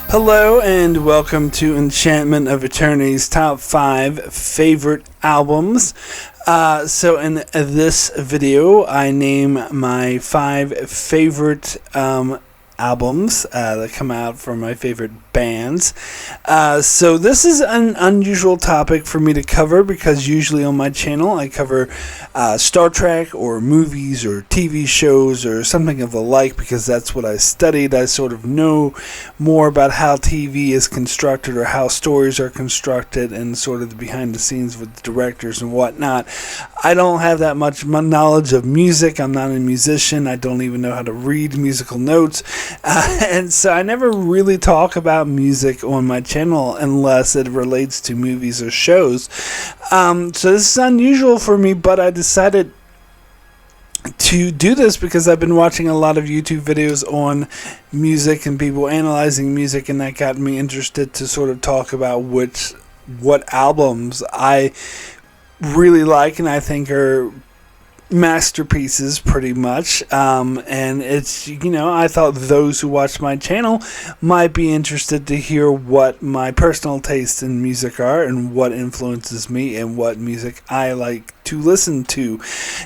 Hello and welcome to Enchantment of Eternity's top 5 favorite albums. So in this video, I name my 5 favorite albums that come out from my favorite bands. So this is an unusual topic for me to cover because usually on my channel I cover Star Trek or movies or TV shows or something of the like because that's what I studied. I sort of know more about how TV is constructed or how stories are constructed and sort of the behind the scenes with the directors and whatnot. I don't have that much knowledge of music. I'm not a musician. I don't even know how to read musical notes. And so I never really talk about music on my channel unless it relates to movies or shows. So this is unusual for me, but I decided to do this because I've been watching a lot of YouTube videos on music and people analyzing music, and that got me interested to sort of talk about what albums I really like and I think are masterpieces pretty much, and it's, I thought those who watch my channel might be interested to hear what my personal tastes in music are and what influences me and what music I like to listen to.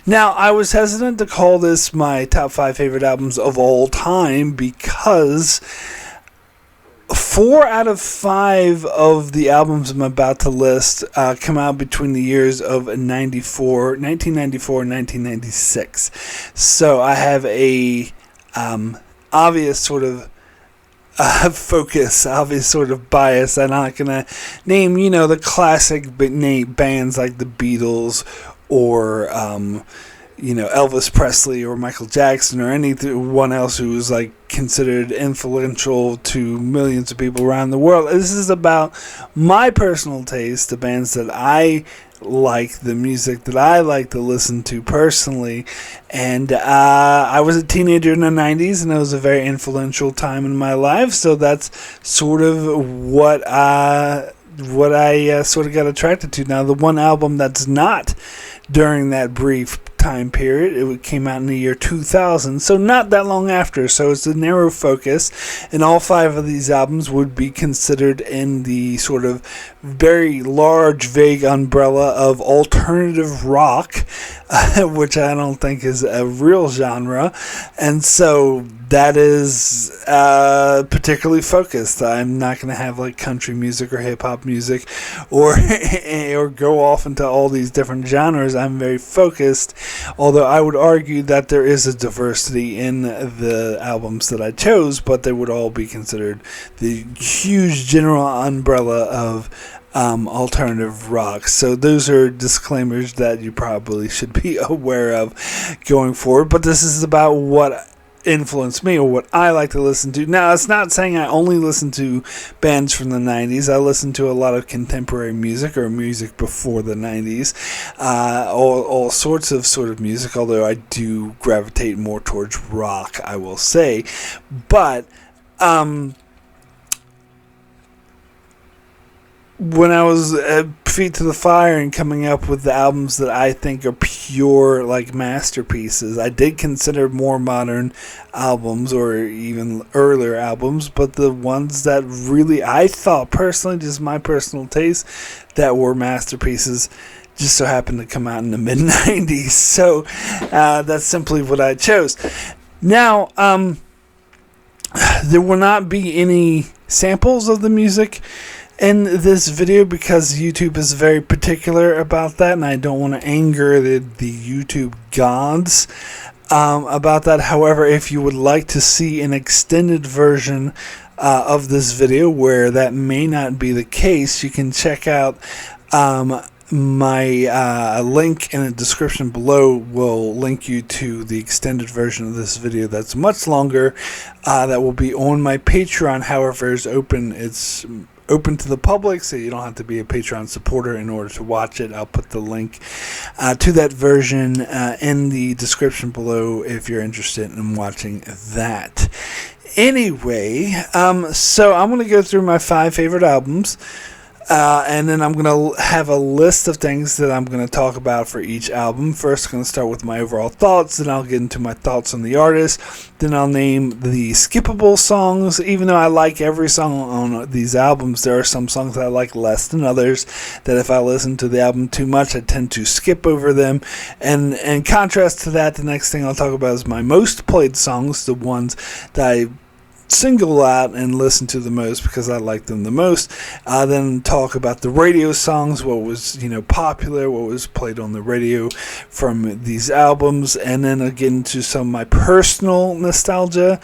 Now, I was hesitant to call this my top 5 favorite albums of all time because 4 out of 5 of the albums I'm about to list come out between the years of 1994 and 1996. So I have a obvious sort of focus, obvious sort of bias. I'm not going to name, the classic bands like the Beatles or Elvis Presley or Michael Jackson or anyone else who was considered influential to millions of people around the world. This is about my personal taste, the bands that I like, the music that I like to listen to personally. And I was a teenager in the 90s, and it was a very influential time in my life. So that's sort of what I sort of got attracted to. Now, the one album that's not during that brief time period, it came out in the year 2000, so not that long after, so it's a narrow focus, and all 5 of these albums would be considered in the sort of very large, vague umbrella of alternative rock, which I don't think is a real genre, and so that is particularly focused. I'm not going to have country music or hip-hop music or go off into all these different genres. I'm very focused, although I would argue that there is a diversity in the albums that I chose, but they would all be considered the huge general umbrella of alternative rock. So those are disclaimers that you probably should be aware of going forward, but this is about what influenced me or what I like to listen to. Now, it's not saying I only listen to bands from the 90s. I listen to a lot of contemporary music or music before the 90s, all sorts of sort of music, although I do gravitate more towards rock, I will say. But when I was feet to the fire and coming up with the albums that I think are pure masterpieces, I did consider more modern albums or even earlier albums, but the ones that really I thought personally, just my personal taste, that were masterpieces just so happened to come out in the mid-90s. So that's simply what I chose. Now, there will not be any samples of the music in this video because YouTube is very particular about that, and I don't want to anger the YouTube gods about that. However, if you would like to see an extended version of this video where that may not be the case, you can check out my link in the description below. Will link you to the extended version of this video that's much longer, that will be on my Patreon. However, it's open to the public, so you don't have to be a Patreon supporter in order to watch it. I'll put the link to that version in the description below if you're interested in watching that. Anyway, so I'm going to go through my 5 favorite albums. And then I'm going to have a list of things that I'm going to talk about for each album. First, I'm going to start with my overall thoughts, then I'll get into my thoughts on the artist, then I'll name the skippable songs. Even though I like every song on these albums, there are some songs that I like less than others, that if I listen to the album too much, I tend to skip over them. And in contrast to that, the next thing I'll talk about is my most played songs, the ones that I single out and listen to the most because I like them the most. Then talk about the radio songs, what was popular, what was played on the radio from these albums, and then I'll get into some of my personal nostalgia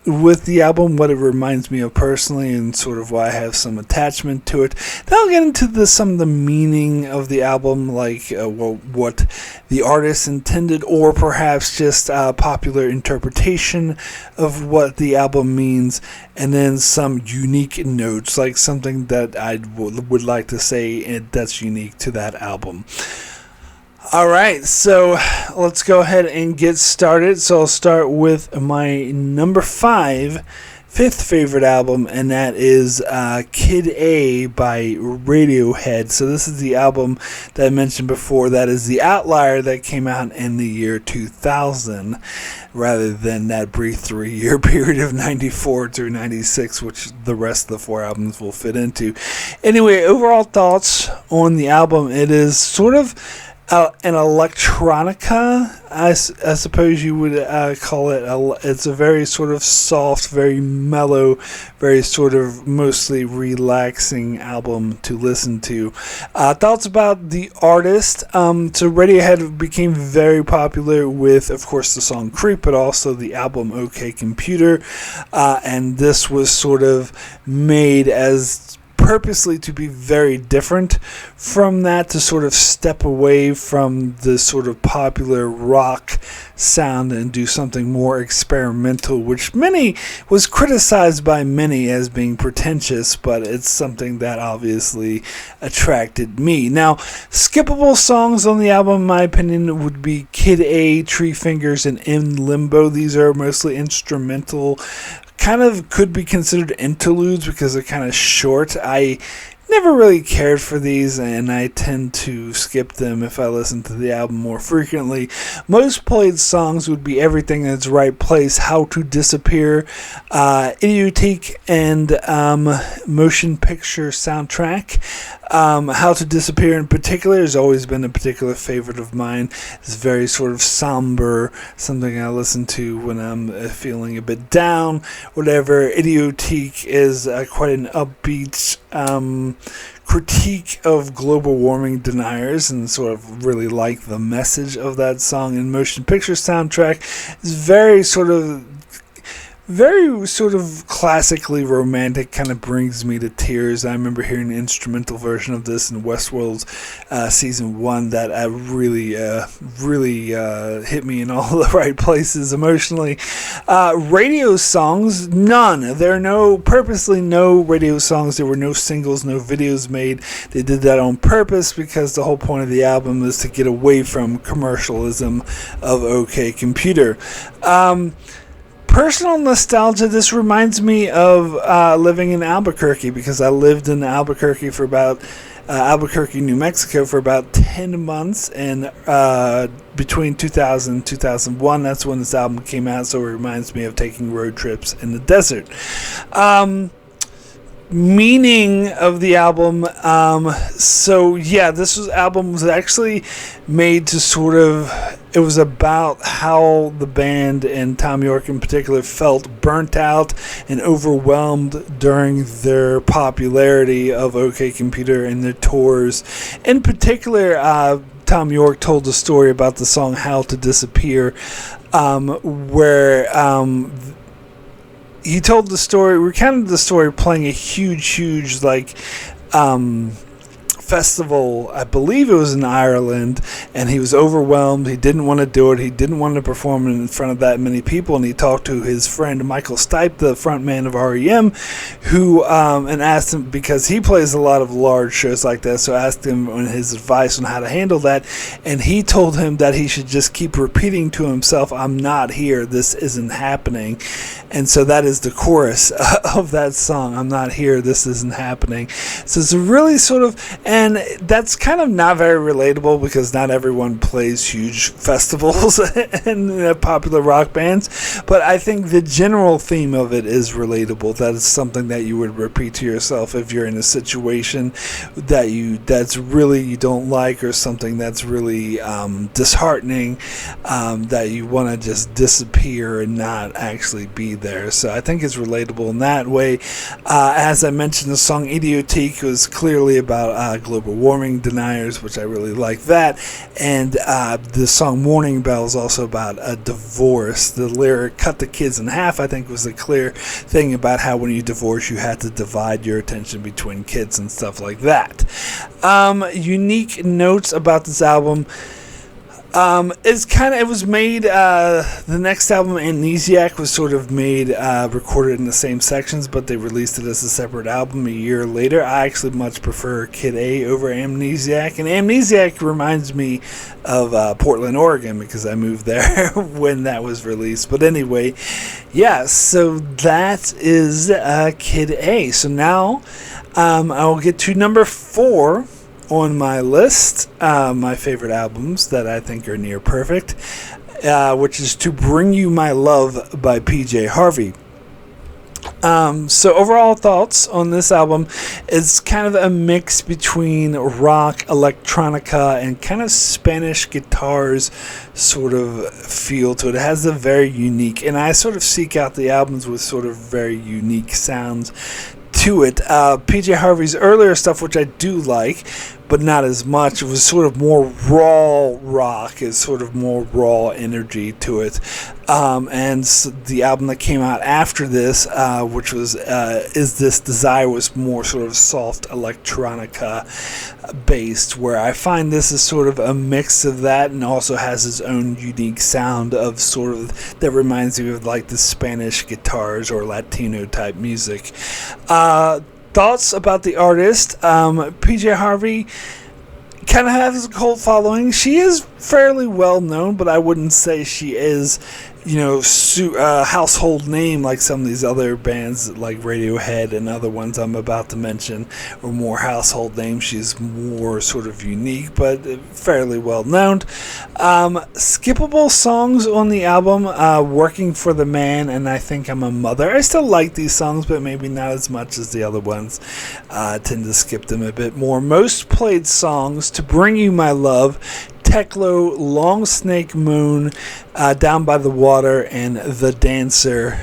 with the album, what it reminds me of personally, and sort of why I have some attachment to it. Then I'll get into some of the meaning of the album, like what the artist intended, or perhaps just popular interpretation of what the album means, and then some unique notes, like something that I would like to say that's unique to that album. Alright, so let's go ahead and get started. So I'll start with my number 5, fifth favorite album, and that is Kid A by Radiohead. So this is the album that I mentioned before. That is the outlier that came out in the year 2000, rather than that brief 3-year period of 94 through 96, which the rest of the 4 albums will fit into. Anyway, overall thoughts on the album. It is sort of an electronica, I suppose you would call it. It's a very sort of soft, very mellow, very sort of mostly relaxing album to listen to. Thoughts about the artist. So Radiohead became very popular with, of course, the song Creep, but also the album OK Computer. And this was sort of made as purposely to be very different from that, to sort of step away from the sort of popular rock sound and do something more experimental, which was criticized by many as being pretentious, but it's something that obviously attracted me. Now, skippable songs on the album, in my opinion, would be Kid A, Tree Fingers, and In Limbo. These are mostly instrumental, kind of could be considered interludes because they're kind of short. I never really cared for these, and I tend to skip them if I listen to the album more frequently. Most played songs would be Everything in Its Right Place, How to Disappear, Idiotique, and Motion Picture Soundtrack. How to Disappear in particular has always been a particular favorite of mine. It's very sort of somber, something I listen to when I'm feeling a bit down, whatever. Idiotique is quite an upbeat critique of global warming deniers, and sort of really like the message of that song. And Motion Picture Soundtrack is very sort of classically romantic, kind of brings me to tears. I remember hearing an instrumental version of this in Westworld's season 1 that really hit me in all the right places emotionally. Radio songs, none. There are purposely no radio songs. There were no singles, no videos made. They did that on purpose because the whole point of the album is to get away from commercialism of OK Computer. Personal nostalgia, this reminds me of living in Albuquerque, because I lived in Albuquerque, New Mexico for about 10 months, and between 2000 and 2001, that's when this album came out, so it reminds me of taking road trips in the desert. Meaning of the album, this album was actually made to sort of, it was about how the band, and Thom Yorke in particular, felt burnt out and overwhelmed during their popularity of OK Computer and their tours. In particular, Thom Yorke told a story about the song How to Disappear, where he told the story, recounted the story playing a huge, festival, I believe it was in Ireland, and he was overwhelmed. He didn't want to do it. He didn't want to perform in front of that many people, and he talked to his friend Michael Stipe, the frontman of REM, who and asked him, because he plays a lot of large shows like that, so asked him on his advice on how to handle that, and he told him that he should just keep repeating to himself, "I'm not here, this isn't happening." And so that is the chorus of that song, "I'm not here, this isn't happening." So it's a really sort of, and that's kind of not very relatable because not everyone plays huge festivals and popular rock bands, but I think the general theme of it is relatable. That is something that you would repeat to yourself if you're in a situation that's really you don't like, or something that's really disheartening, that you want to just disappear and not actually be there. So I think it's relatable in that way. As I mentioned, the song Idiotique was clearly about global warming deniers, which I really like that. And the song Morning Bell is also about a divorce. The lyric "cut the kids in half" I think was a clear thing about how when you divorce you had to divide your attention between kids and stuff like that. Unique notes about this album. It was made, the next album, Amnesiac, was sort of made, recorded in the same sections, but they released it as a separate album a year later. I actually much prefer Kid A over Amnesiac, and Amnesiac reminds me of Portland, Oregon, because I moved there when that was released. But anyway, yeah, so that is Kid A. So now I'll get to number 4 on my list, my favorite albums that I think are near perfect, which is To Bring You My Love by PJ Harvey. So overall thoughts on this album is kind of a mix between rock, electronica, and kind of Spanish guitars sort of feel to it. It has a very unique, and I sort of seek out the albums with sort of very unique sounds to it. PJ Harvey's earlier stuff, which I do like, but not as much. It was sort of more raw rock, is sort of more raw energy to it. And the album that came out after this, which was Is This Desire, was more sort of soft electronica based, where I find this is sort of a mix of that, and also has its own unique sound of sort of that reminds me of like the Spanish guitars or Latino type music. Thoughts about the artist. PJ Harvey kind of has a cult following. She is fairly well known, but I wouldn't say she is, household name like some of these other bands like Radiohead and other ones I'm about to mention are more household names. She's more sort of unique, but fairly well known. Skippable songs on the album, Working for the Man and I Think I'm a Mother. I still like these songs, but maybe not as much as the other ones. I tend to skip them a bit more. Most played songs: To Bring You My Love, Teklo, Long Snake Moon, Down by the Water, and The Dancer.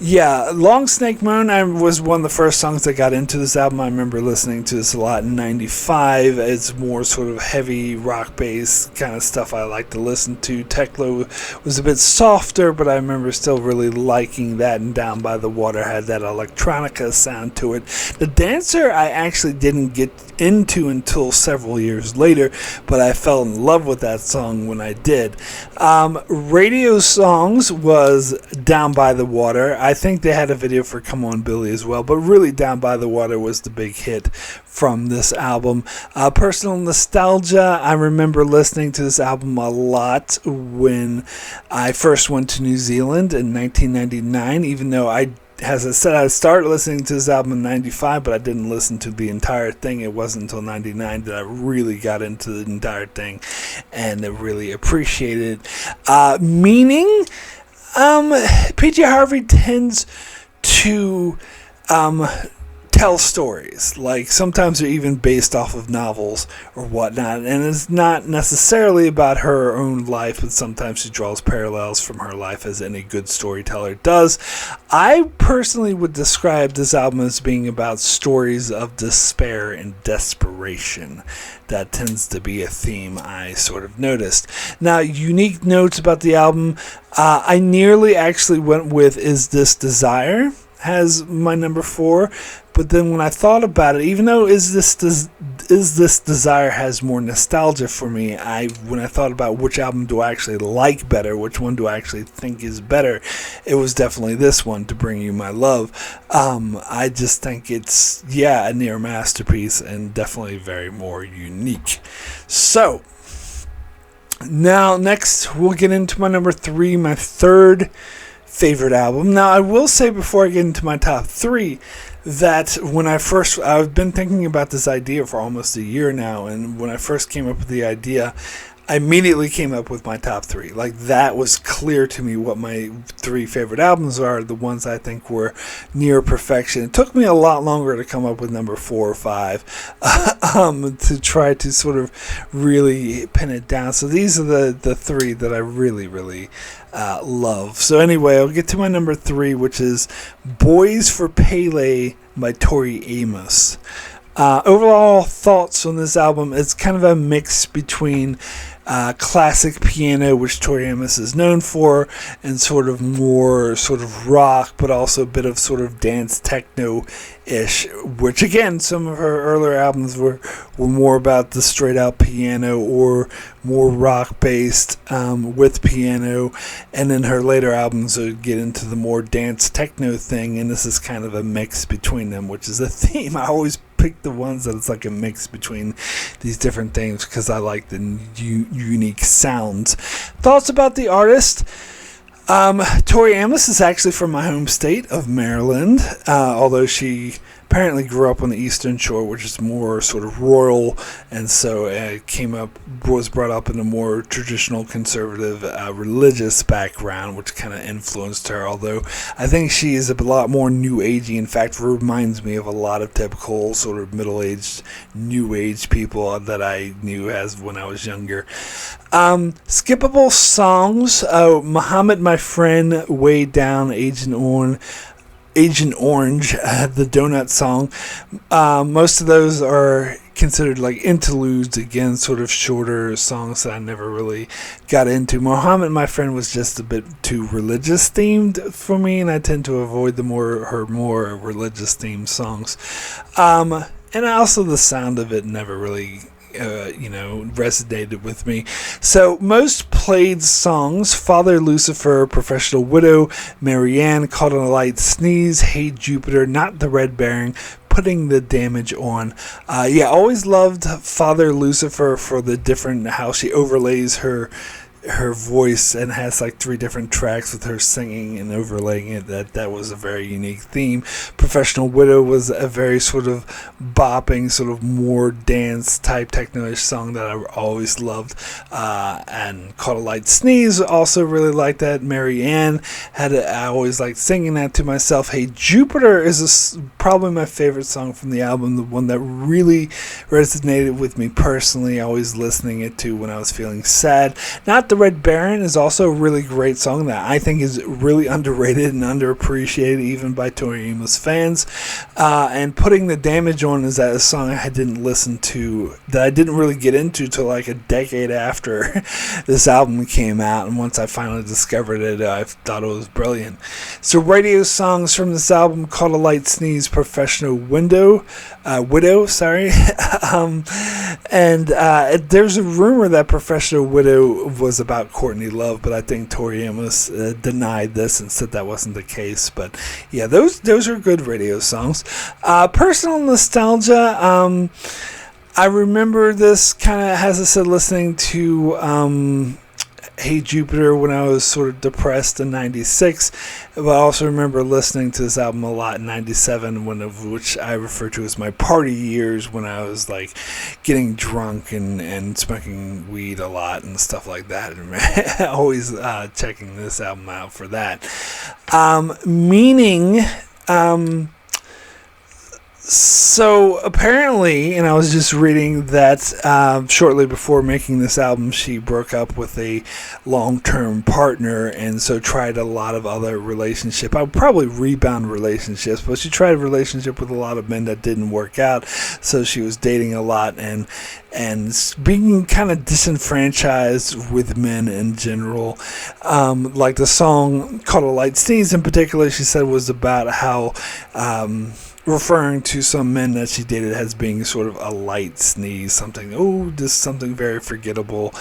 Long Snake Moon was one of the first songs that got into this album. I remember listening to this a lot in 95. It's more sort of heavy rock bass kind of stuff I like to listen to. Teklo was a bit softer, but I remember still really liking that, and Down by the Water had that electronica sound to it. The Dancer I actually didn't get into until several years later, but I fell in love with that song when I did. Radio songs was Down by the Water. I think they had a video for Come On Billy as well, but really Down by the Water was the big hit from this album. Personal nostalgia, I remember listening to this album a lot when I first went to New Zealand in 1999, even though as I said, I started listening to this album in 95, but I didn't listen to the entire thing. It wasn't until 99 that I really got into the entire thing and really appreciated it. Meaning, PJ Harvey tends to tell stories. Like, sometimes they're even based off of novels or whatnot, and it's not necessarily about her own life, but sometimes she draws parallels from her life, as any good storyteller does. I personally would describe this album as being about stories of despair and desperation. That tends to be a theme I sort of noticed. Now, unique notes about the album, I nearly actually went with Is This Desire, has my number 4, But then when I thought about it, even though Is This Desire has more nostalgia for me, when I thought about which album do I actually like better, which one do I actually think is better, it was definitely this one, To Bring You My Love. I just think it's, a near masterpiece and definitely very more unique. So, now next we'll get into my number 3, my third favorite album. Now I will say before I get into my top 3 that I've been thinking about this idea for almost a year now, and when I first came up with the idea, I immediately came up with my top 3. Like, that was clear to me what my 3 favorite albums are, the ones I think were near perfection. It took me a lot longer to come up with number 4 or 5 to try to sort of really pin it down. So these are the 3 that I really, really love. So anyway, I'll get to my number 3, which is Boys for Pele by Tori Amos. Overall thoughts on this album, it's kind of a mix between classic piano, which Tori Amos is known for, and sort of more sort of rock, but also a bit of sort of dance techno-ish, which again, some of her earlier albums were more about the straight out piano or more rock based with piano, and then her later albums would get into the more dance techno thing, and this is kind of a mix between them, which is a theme. I always pick the ones that it's like a mix between these different things because I like the unique sounds. Thoughts about the artist? Tori Amos is actually from my home state of Maryland, although she apparently grew up on the Eastern Shore, which is more sort of rural, and so was brought up in a more traditional conservative religious background, which kind of influenced her, although I think she is a lot more new agey. In fact, reminds me of a lot of typical sort of middle-aged new age people that I knew as when I was younger. Skippable songs, Muhammad My Friend, Way Down, Agent Orange, the Donut song. Most of those are considered like interludes, again, sort of shorter songs that I never really got into. Muhammad My Friend was just a bit too religious themed for me, and I tend to avoid her more religious themed songs. And also the sound of it never really resonated with me. So most played songs: Father Lucifer, Professional Widow, Marianne, Caught on a Light Sneeze, Hey Jupiter, Not the Red Baron, Putting the Damage On. Always loved Father Lucifer for the different, how she overlays her voice and has like 3 different tracks with her singing and overlaying it. That was a very unique theme. Professional Widow was a very sort of bopping, sort of more dance type techno-ish song that I always loved. And Caught a Light Sneeze, also really liked that. Marianne I always liked singing that to myself. Hey Jupiter is probably my favorite song from the album, the one that really resonated with me personally, always listening it to when I was feeling sad. Not the Red Baron is also a really great song that I think is really underrated and underappreciated even by Tori Amos fans. And Putting the Damage On is a song I didn't listen to, that I didn't really get into till like a decade after this album came out, and once I finally discovered it, I thought it was brilliant. So radio songs from this album: Caught a Light Sneeze, Professional Widow, and there's a rumor that Professional Widow was about Courtney Love, but I think Tori Amos denied this and said that wasn't the case. But yeah, those are good radio songs. Personal nostalgia, I remember this kind of, as I said, listening to Hey Jupiter when I was sort of depressed in 96, but I also remember listening to this album a lot in 97, which I refer to as my party years, when I was like getting drunk and smoking weed a lot and stuff like that. And always checking this album out for that. So apparently, and I was just reading that shortly before making this album, she broke up with a long-term partner, and so tried a lot of other relationships. I would probably rebound relationships, but she tried a relationship with a lot of men that didn't work out. So she was dating a lot and being kind of disenfranchised with men in general. Like the song Caught a Light Sneeze in particular, she said was about how referring to some men that she dated as being sort of a light sneeze, just something very forgettable.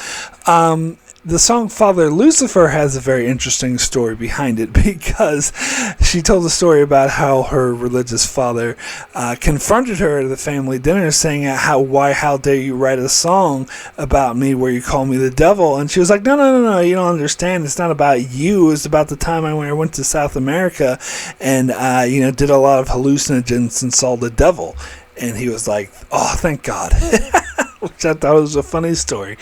The song Father Lucifer has a very interesting story behind it, because she told a story about how her religious father confronted her at the family dinner, saying how dare you write a song about me where you call me the devil. And she was like, no, you don't understand, it's not about you, it's about the time I went to South America and did a lot of hallucinogens and saw the devil. And he was like, oh, thank God. Which I thought was a funny story.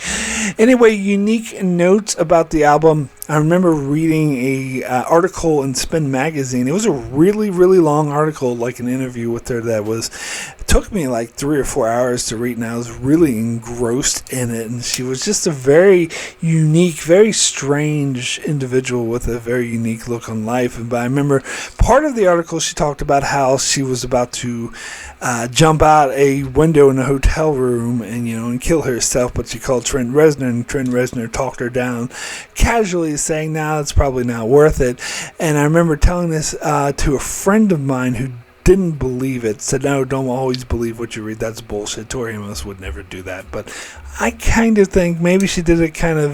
Anyway, unique notes about the album. I remember reading a article in Spin Magazine. It was a really, really long article, like an interview with her it took me like 3 or 4 hours to read, and I was really engrossed in it. And she was just a very unique, very strange individual with a very unique look on life. But I remember part of the article, she talked about how she was about to jump out a window in a hotel room and kill herself, but she called Trent Reznor, and Trent Reznor talked her down casually, saying, "No, it's probably not worth it." And I remember telling this to a friend of mine who didn't believe it, said, "No, don't always believe what you read. That's bullshit. Tori Amos would never do that." But I kind of think maybe she did it kind of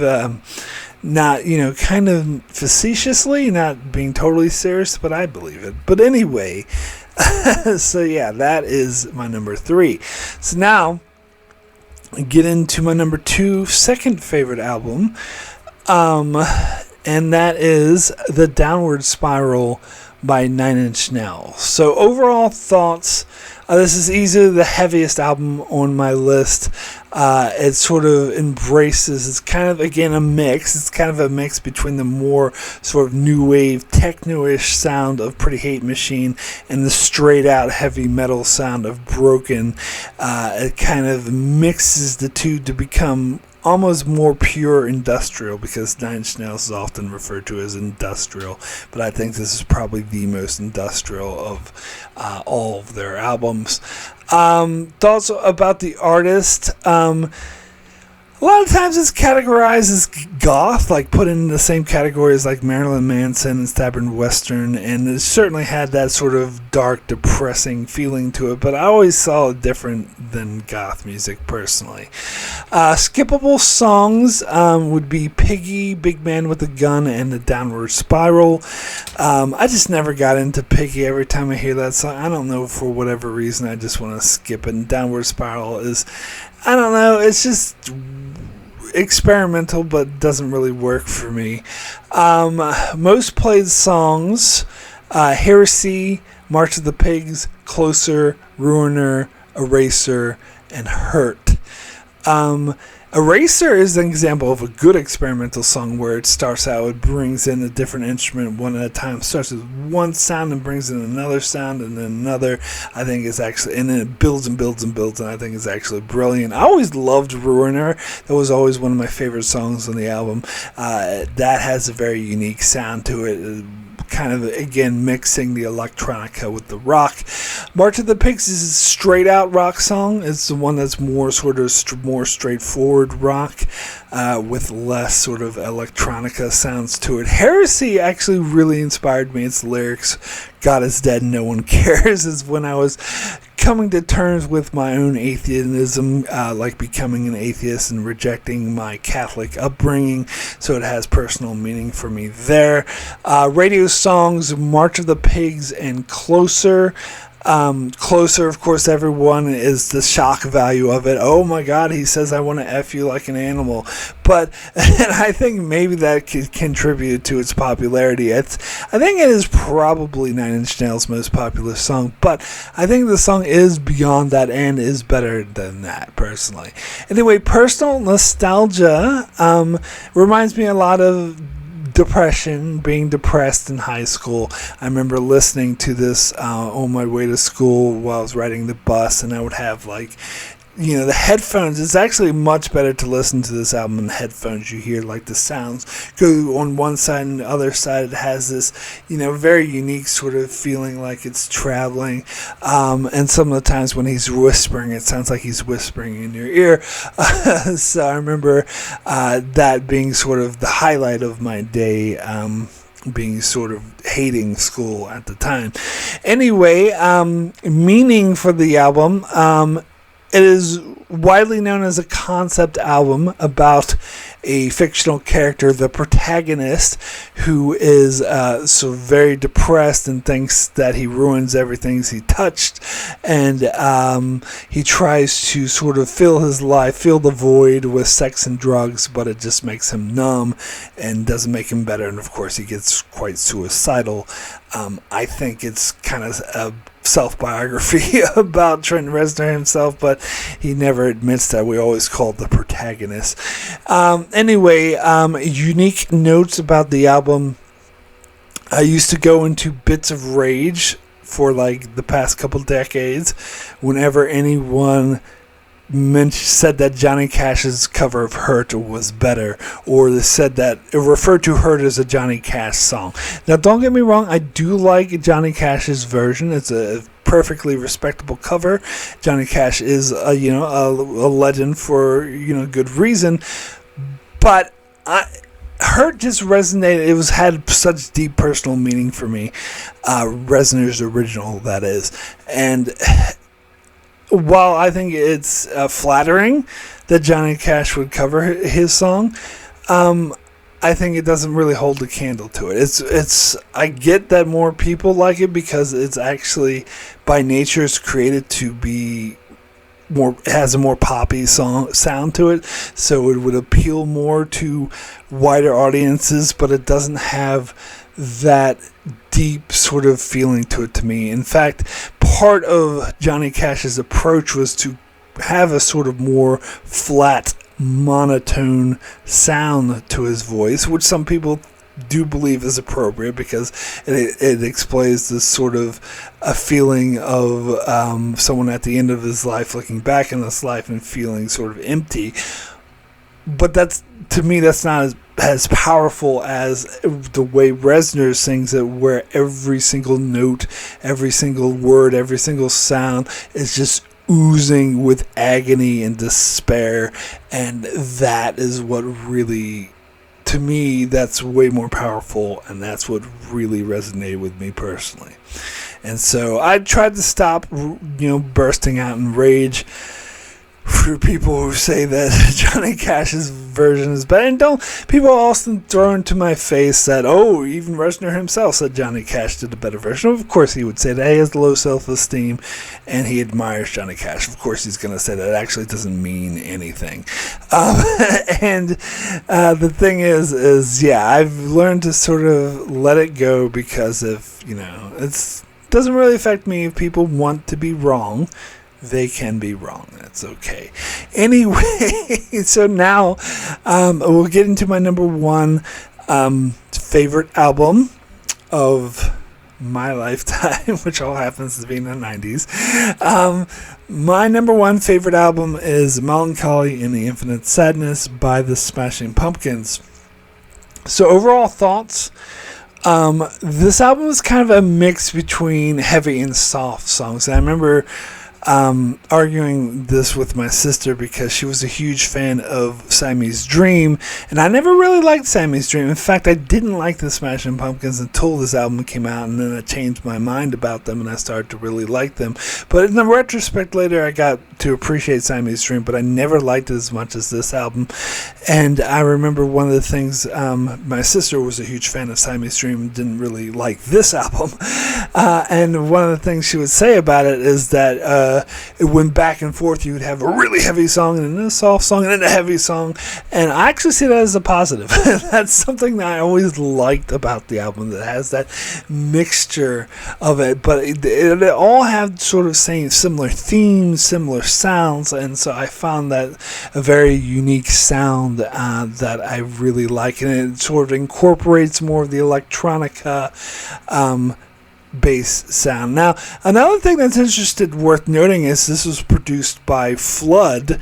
kind of facetiously, not being totally serious, but I believe it. But anyway, so yeah, that is my number 3. So now, get into my number 2, second favorite album, and that is The Downward Spiral by Nine Inch Nails. So overall thoughts, this is easily the heaviest album on my list. It sort of embraces, it's kind of, again, a mix. It's kind of a mix between the more sort of new wave, techno-ish sound of Pretty Hate Machine and the straight out heavy metal sound of Broken. It kind of mixes the two to become almost more pure industrial, because Nine Inch Nails is often referred to as industrial, but I think this is probably the most industrial of all of their albums. Thoughts about the artist. A lot of times it's categorized as goth, like put in the same category as like Marilyn Manson and Stabbing Western, and it certainly had that sort of dark, depressing feeling to it, but I always saw it different than goth music personally. Skippable songs would be Piggy, Big Man with a Gun, and The Downward Spiral. I just never got into Piggy. Every time I hear that song, I don't know, for whatever reason, I just want to skip it. And Downward Spiral is, I don't know, it's just experimental, but doesn't really work for me. Most played songs, Heresy, March of the Pigs, Closer, Ruiner, Eraser, and Hurt. Eraser is an example of a good experimental song where it starts out, it brings in a different instrument one at a time, starts with one sound and brings in another sound and then another. I think it's actually, and then it builds and builds and builds, and I think it's actually brilliant. I always loved Ruiner. That was always one of my favorite songs on the album. That has a very unique sound to it. Kind of, again, mixing the electronica with the rock. March of the Pigs is a straight out rock song. It's the one that's more sort of more straightforward rock with less sort of electronica sounds to it. Heresy actually really inspired me. Its lyrics, God is dead, no one cares, is when I was coming to terms with my own atheism, like becoming an atheist and rejecting my Catholic upbringing, so it has personal meaning for me there. Radio songs, March of the Pigs and Closer. Closer, of course, everyone is the shock value of it. Oh my God, he says I want to F you like an animal. But and I think maybe that could contribute to its popularity. I think it is probably Nine Inch Nails' most popular song, but I think the song is beyond that and is better than that, personally. Anyway, personal nostalgia reminds me a lot of depression, being depressed in high school. I remember listening to this on my way to school while I was riding the bus, and I would have the headphones. It's actually much better to listen to this album in the headphones. You hear the sounds go on one side and the other side. It has this, very unique sort of feeling like it's traveling. And some of the times when he's whispering, it sounds like he's whispering in your ear. So I remember that being sort of the highlight of my day being sort of hating school at the time. Anyway, meaning for the album, it is widely known as a concept album about a fictional character, the protagonist, who is so very depressed and thinks that he ruins everything he touched, and he tries to sort of fill his life, fill the void with sex and drugs, but it just makes him numb and doesn't make him better, and of course he gets quite suicidal. I think it's kind of a self-biography about Trent Reznor himself, but he never admits that. We always call it the protagonist. Anyway, unique notes about the album. I used to go into bits of rage for like the past couple decades whenever anyone said that Johnny Cash's cover of Hurt was better, or they said that it referred to Hurt as a Johnny Cash song. Now, don't get me wrong, I do like Johnny Cash's version. It's a perfectly respectable cover. Johnny Cash is a legend for good reason, but Hurt just resonated. It had such deep personal meaning for me. Reznor's original, that is, and while I think it's flattering that Johnny Cash would cover his song, I think it doesn't really hold a candle to it. I get that more people like it because it's actually by nature it's created to be more. It has a more poppy sound to it, so it would appeal more to wider audiences. But it doesn't have that deep sort of feeling to it to me. In fact, part of Johnny Cash's approach was to have a sort of more flat, monotone sound to his voice, which some people do believe is appropriate because it explains this sort of a feeling of someone at the end of his life looking back in his life and feeling sort of empty. But to me, that's not as powerful as the way Reznor sings it, where every single note, every single word, every single sound is just oozing with agony and despair, and that is what really, to me, that's way more powerful, and that's what really resonated with me personally. And so I tried to stop, bursting out in rage for people who say that Johnny Cash's version is better. And people often throw into my face that, even Reznor himself said Johnny Cash did a better version. Of course he would say that. He has low self-esteem and he admires Johnny Cash. Of course he's going to say that. It actually doesn't mean anything. And the thing is, I've learned to sort of let it go because it doesn't really affect me. If people want to be wrong, they can be wrong. That's okay. Anyway, so now we'll get into my number one favorite album of my lifetime, which all happens to be in the 90s. My number one favorite album is Melancholy and the Infinite Sadness by the Smashing Pumpkins. So overall thoughts, this album is kind of a mix between heavy and soft songs. And I remember arguing this with my sister because she was a huge fan of Siamese Dream, and I never really liked Siamese Dream. In fact, I didn't like the Smashing Pumpkins until this album came out, and then I changed my mind about them and I started to really like them. But in the retrospect later, I got to appreciate Siamese Dream, but I never liked it as much as this album. And I remember one of the things, my sister was a huge fan of Siamese Dream and didn't really like this album. And one of the things she would say about it is that it went back and forth. You would have a really heavy song and then a soft song and then a heavy song. And I actually see that as a positive. That's something that I always liked about the album, that has that mixture of it. But it all had sort of similar themes, similar sounds. And so I found that a very unique sound that I really like. And it sort of incorporates more of the electronica bass sound. Now, another thing that's worth noting is this was produced by Flood,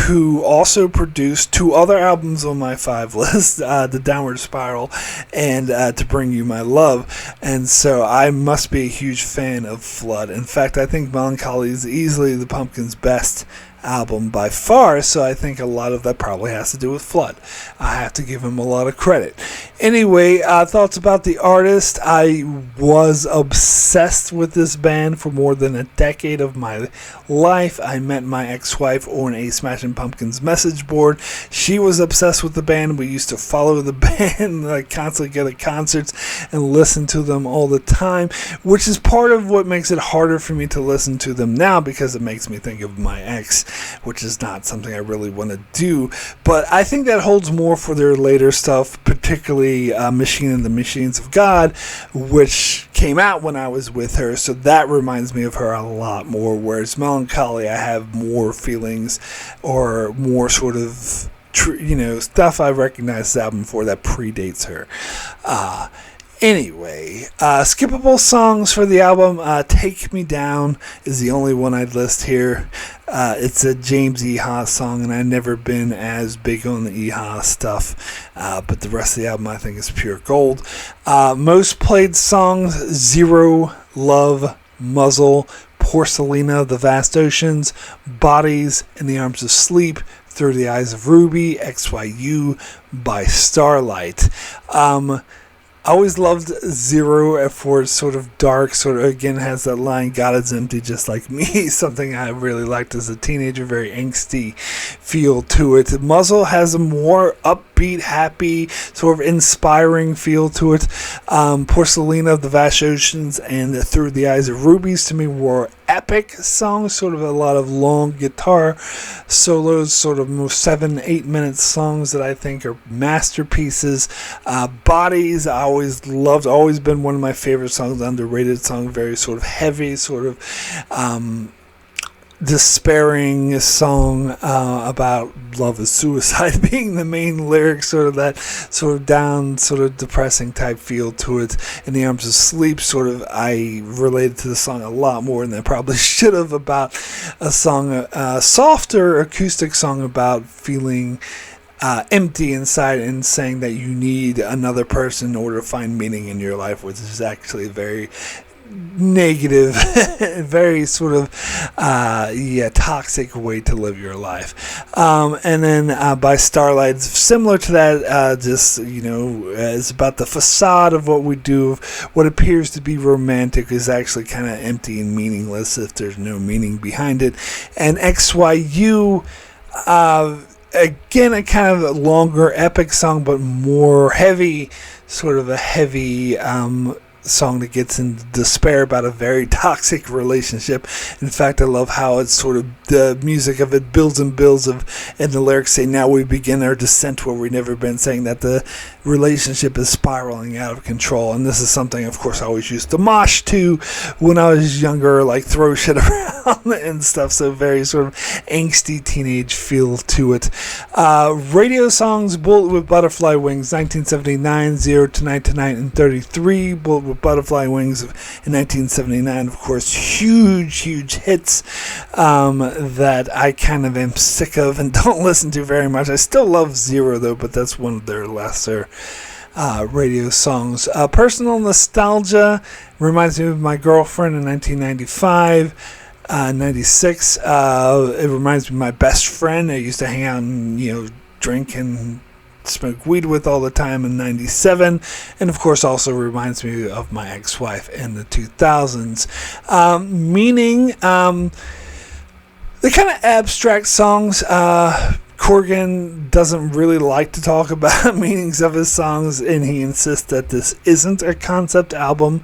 who also produced two other albums on my 5 list, The Downward Spiral and To Bring You My Love. And so I must be a huge fan of Flood. In fact, I think Melancholy is easily the Pumpkins' best album by far, so I think a lot of that probably has to do with Flood. I have to give him a lot of credit. Anyway, thoughts about the artist. I was obsessed with this band for more than a decade of my life. I met my ex-wife on a Smashing Pumpkins message board. She was obsessed with the band. We used to follow the band, like constantly go to concerts and listen to them all the time, which is part of what makes it harder for me to listen to them now, because it makes me think of my ex, which is not something I really want to do. But I think that holds more for their later stuff, particularly Machine and the Machines of God, which came out when I was with her, so that reminds me of her a lot more, whereas Melancholy, I have more feelings or more sort of stuff I recognize this album for that predates her. Anyway, skippable songs for the album. Take Me Down is the only one I'd list here. It's a James Iha song, and I've never been as big on the Iha stuff, but the rest of the album I think is pure gold. Most played songs: Zero, Love, Muzzle, Porcelina, The Vast Oceans, Bodies, In the Arms of Sleep, Through the Eyes of Ruby, XYU, By Starlight. I always loved Zero for its sort of dark, sort of, again, has that line, God is empty just like me, something I really liked as a teenager, very angsty feel to it. Muzzle has a more upbeat, happy, sort of inspiring feel to it. Porcelina, The Vast Oceans, and Through the Eyes of Rubies, to me, were epic songs, sort of a lot of long guitar solos, sort of 7-8 minute songs that I think are masterpieces. Bodies, I always loved, always been one of my favorite songs, underrated song, very sort of heavy, sort of despairing song about love is suicide being the main lyric, sort of that sort of down, sort of depressing type feel to it. In the Arms of Sleep, sort of, I related to the song a lot more than I probably should have, about a song, a softer acoustic song about feeling empty inside and saying that you need another person in order to find meaning in your life, which is actually very negative, very sort of toxic way to live your life. And then By Starlight, similar to that, just it's about the facade of what we do. What appears to be romantic is actually kind of empty and meaningless if there's no meaning behind it. And XYU, again, a kind of longer epic song, but more heavy, sort of a heavy song that gets into despair about a very toxic relationship. In fact, I love how it's sort of, the music of it builds and builds and the lyrics say, now we begin our descent where we've never been, saying that the relationship is spiraling out of control. And this is something, of course, I always used to mosh to when I was younger, like throw shit around and stuff. So very sort of angsty teenage feel to it. Radio songs: Bullet with Butterfly Wings, 1979, Zero Tonight Tonight, and 33. Bullet with Butterfly Wings in 1979, of course, huge hits that I kind of am sick of and don't listen to very much. I still love Zero, though, but that's one of their lesser radio songs. Personal nostalgia reminds me of my girlfriend in 1995. 96. It reminds me of my best friend I used to hang out and drink and smoke weed with all the time in 97, and of course also reminds me of my ex-wife in the 2000s. Meaning, the kind of abstract songs, Corgan doesn't really like to talk about meanings of his songs, and he insists that this isn't a concept album,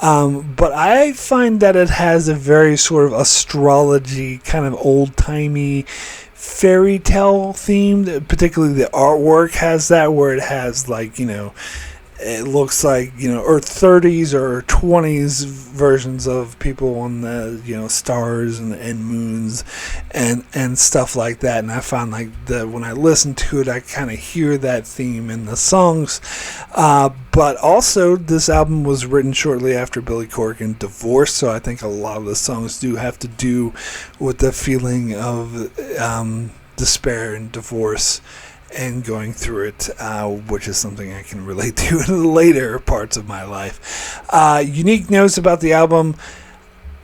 but I find that it has a very sort of astrology, kind of old-timey fairy tale themed, particularly the artwork has that, where it has it looks like Earth 30s or 20s versions of people on the stars and moons and stuff like that. And I found when I listen to it, I kind of hear that theme in the songs. But also, this album was written shortly after Billy Corgan divorced, so I think a lot of the songs do have to do with the feeling of despair and divorce and going through it, which is something I can relate to in the later parts of my life. Unique notes about the album: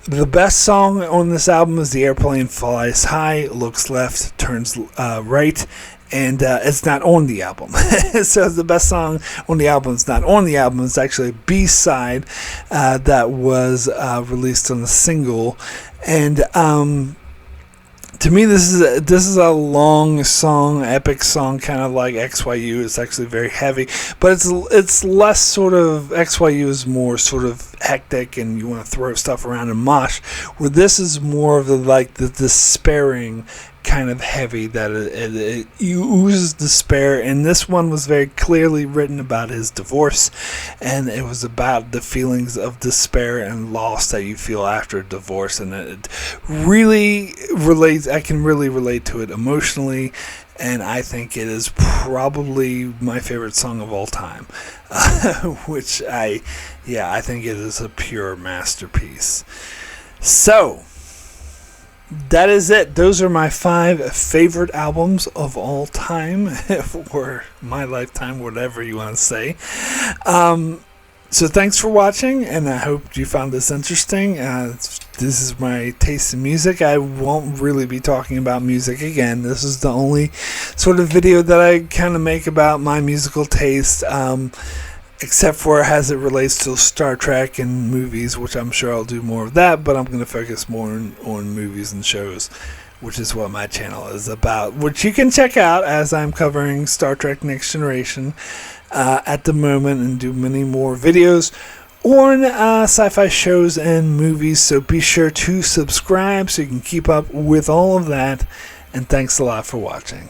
The best song on this album is The Airplane Flies High, Looks Left, Turns Right, and it's not on the album. So the best song on the album is not on the album. It's actually a B-side that was released on the single. And to me, this is a long song, epic song, kind of like XYU. It's actually very heavy, but it's less sort of, XYU is more sort of hectic and you want to throw stuff around and mosh, where this is more of the despairing kind of heavy, that it oozes despair. And this one was very clearly written about his divorce, and it was about the feelings of despair and loss that you feel after a divorce, and it really relates. I can really relate to it emotionally, and I think it is probably my favorite song of all time, which I think it is a pure masterpiece. So that is it. Those are my 5 favorite albums of all time, or my lifetime, whatever you want to say. So thanks for watching, and I hope you found this interesting. This is my taste in music. I won't really be talking about music again. This is the only sort of video that I kind of make about my musical taste, except for as it relates to Star Trek and movies, which I'm sure I'll do more of that, but I'm going to focus more on movies and shows, which is what my channel is about, which you can check out as I'm covering Star Trek Next Generation at the moment, and do many more videos on sci-fi shows and movies. So be sure to subscribe so you can keep up with all of that, and thanks a lot for watching.